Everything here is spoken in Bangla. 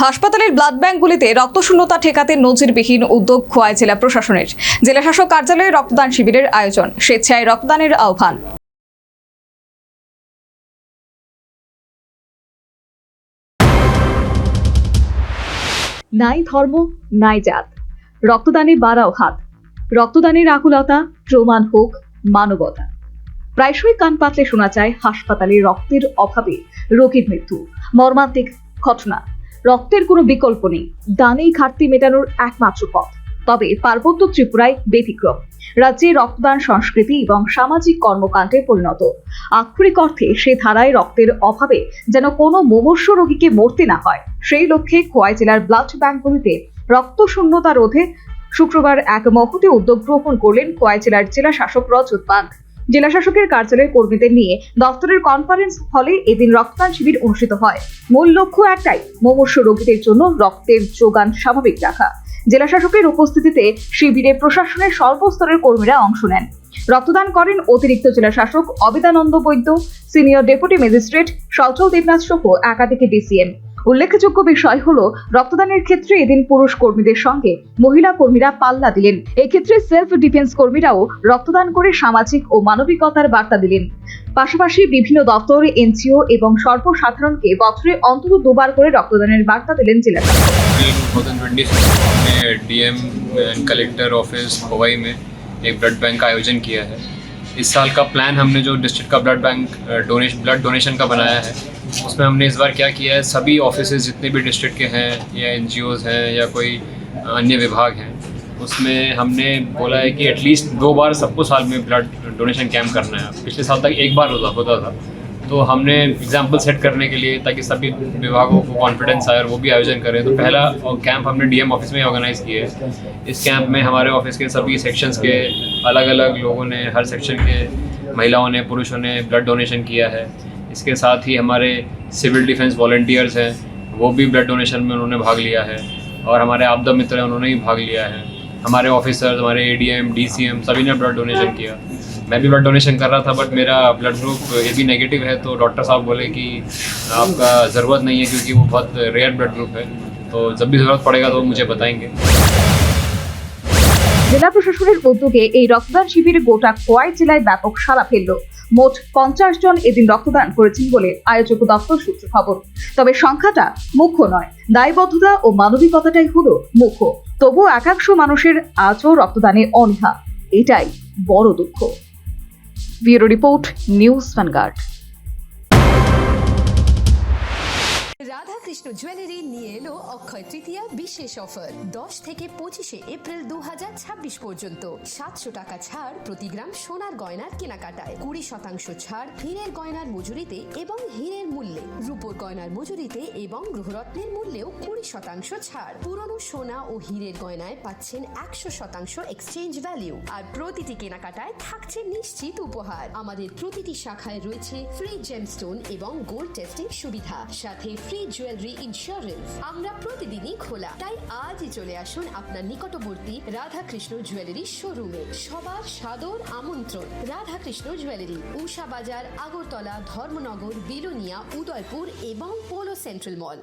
হাসপাতালের ব্লাড ব্যাংকগুলিতে রক্তশূন্যতা ঠেকাতে নজিরবিহীন উদ্যোগ খোয়াই জেলা প্রশাসনের। জেলাশাসক কার্যালয়ে রক্তদান শিবিরের আয়োজন, স্বেচ্ছায় রক্তদানের আহ্বান। নাই ধর্ম, নাই জাত, রক্তদানে বাড়াও হাত। রক্তদানের আকুলতা প্রমাণ হোক মানবতা। প্রায়শই কান পাতলে শোনা যায় হাসপাতালে রক্তের অভাবে রোগীর মৃত্যু। মর্মান্তিক ঘটনা। রক্তের কোনো বিকল্প নেই, দানেই ঘাটতি মেটানোর একমাত্র পথ। তবে পার্বত্য ত্রিপুরায় ব্যতিক্রম। রাজ্যে রক্তদান সংস্কৃতি এবং সামাজিক কর্মকাণ্ডে পরিণত। আক্ষরিক অর্থে সে ধারায় রক্তের অভাবে যেন কোনো মুমূর্ষ রোগীকে মরতে না হয়, সেই লক্ষ্যে খোয়াই জেলার ব্লাড ব্যাংকগুলিতে রক্ত শূন্যতা রোধে শুক্রবার এক মহতী উদ্যোগ গ্রহণ করলেন খোয়াই জেলার জেলা শাসক রজত বাগ। জেলা শাসকের কার্যালয়ের কর্মীদের নিয়ে দপ্তরের কনফারেন্স হলে এদিন রক্তদান শিবির অনুষ্ঠিত হয়। মূল লক্ষ্য একটাই, মুমূর্ষ রোগীদের জন্য রক্তের যোগান স্বাভাবিক রাখা। জেলা শাসকের উপস্থিতিতে শিবিরে প্রশাসনের সর্বস্তরের কর্মীরা অংশ নেন। রক্তদান করেন অতিরিক্ত জেলা শাসক অবিদানন্দ বৈদ্য, সিনিয়র ডেপুটি ম্যাজিস্ট্রেট সচল দেবনাথ সহ একাধিক ডিসিএম। উল্লেখযোগ্য বিষয় হলো, রক্তদানের ক্ষেত্রে এদিন পুরুষ কর্মীদের সঙ্গে মহিলা কর্মীরা পাল্লা দিলেন। এক্ষেত্রে সেলফ ডিফেন্স কর্মীরাও রক্তদান করে সামাজিক ও মানবিকতার বার্তা দিলেন। পাশাপাশি বিভিন্ন দপ্তর, এনজিও এবং সর্বসাধারণকে বছরে অন্তত দুবার করে রক্তদানের বার্তা দিলেন জেলা শাসক। DM and collector office Khowai में एक ब्लड बैंक का आयोजन किया है। इस साल का प्लान हमने जो डिस्ट्रिक्ट का ब्लड बैंक ब्लड डोनेशन का बनाया है, उसमें हमने इस बार क्या किया है, सभी ऑफिसेज जितने भी डिस्ट्रिक्ट के हैं या एनजीओज हैं या कोई अन्य विभाग हैं, उसमें हमने बोला है कि एटलीस्ट 2 बार सबको साल में ब्लड डोनेशन कैंप करना है। पिछले साल तक 1 बार होता था, तो हमने एग्जाम्पल सेट करने के लिए, ताकि सभी विभागों को कॉन्फिडेंस आए और वो भी आयोजन करें, तो पहला कैंप हमने डीएम ऑफिस में ऑर्गेनाइज किया है। इस कैंप में हमारे ऑफिस के सभी सेक्शंस के अलग अलग लोगों ने, हर सेक्शन के महिलाओं ने, पुरुषों ने ब्लड डोनेशन किया है। इसके साथ ही हमारे सिविल डिफेंस वॉलंटियर्स हैं, वो भी ब्लड डोनेशन में उन्होंने भाग लिया है, और हमारे आपदा मित्र हैं, उन्होंने भी भाग लिया है। हमारे ऑफिसर्स, हमारे एडीएम, डीसीएम सभी ने ब्लड डोनेशन किया। मैं भी ब्लड डोनेशन कर रहा था, बट मेरा ब्लड ग्रुप AB नेगेटिव है, तो डॉक्टर साहब बोले कि आपका ज़रूरत नहीं है, क्योंकि वो बहुत रेयर ब्लड ग्रुप है, तो जब भी ज़रूरत पड़ेगा तो मुझे बताएंगे। জেলা প্রশাসনের উদ্যোগে এই রক্তদান শিবিরে গোটা খোয়াই জেলায় ব্যাপক সাড়া ফেলল। মোট 50 জন এদিন রক্তদান করেছেন বলে আয়োজক দপ্তর সূত্রে খবর। তবে সংখ্যাটা মুখ্য নয়, দায়বদ্ধতা ও মানবিকতাটাই হলো মুখ্য। তবুও একাংশ মানুষের আজও রক্তদানে অনীহা, এটাই বড় দুঃখ। Bureau report, news vanguard. Radhakrishna jewellery নিয়ে এলো অক্ষয় তৃতীয়া বিশেষ অফার। 10 থেকে 25 এপ্রিল 2026 পর্যন্ত 700 টাকা ছাড় প্রতি গ্রাম সোনার গয়নার কেনাকাটায়, 20% ছাড় হীরের গয়নার মজুরিতে এবং হীরের মূল্যে, রূপোর গয়নার মজুরিতে এবং গ্রহরত্নের মূল্যেও 20% ছাড়। পুরনো সোনা ও হীরের গয়নায় পাচ্ছেন 100% এক্সচেঞ্জ ভ্যালু, আর প্রতিটি কেনাকাটায় থাকছে নিশ্চিত উপহার। আমাদের প্রতিটি শাখায় রয়েছে ফ্রি জেমস্টোন এবং গোল্ড টেস্টিং সুবিধা, সাথে ফ্রি জুয়েলারি ইন্স্যুরেন্স। আমরা প্রতিদিনই খোলা, তাই আজই চলে আসুন আপনার নিকটবর্তী রাধাকৃষ্ণ জুয়েলারি শোরুমে। সবার সাদর আমন্ত্রণ। রাধাকৃষ্ণ জুয়েলারি, উষা বাজার, আগরতলা, ধর্মনগর, বিলোনিয়া, উদয়পুর এবং পোলো সেন্ট্রাল মল।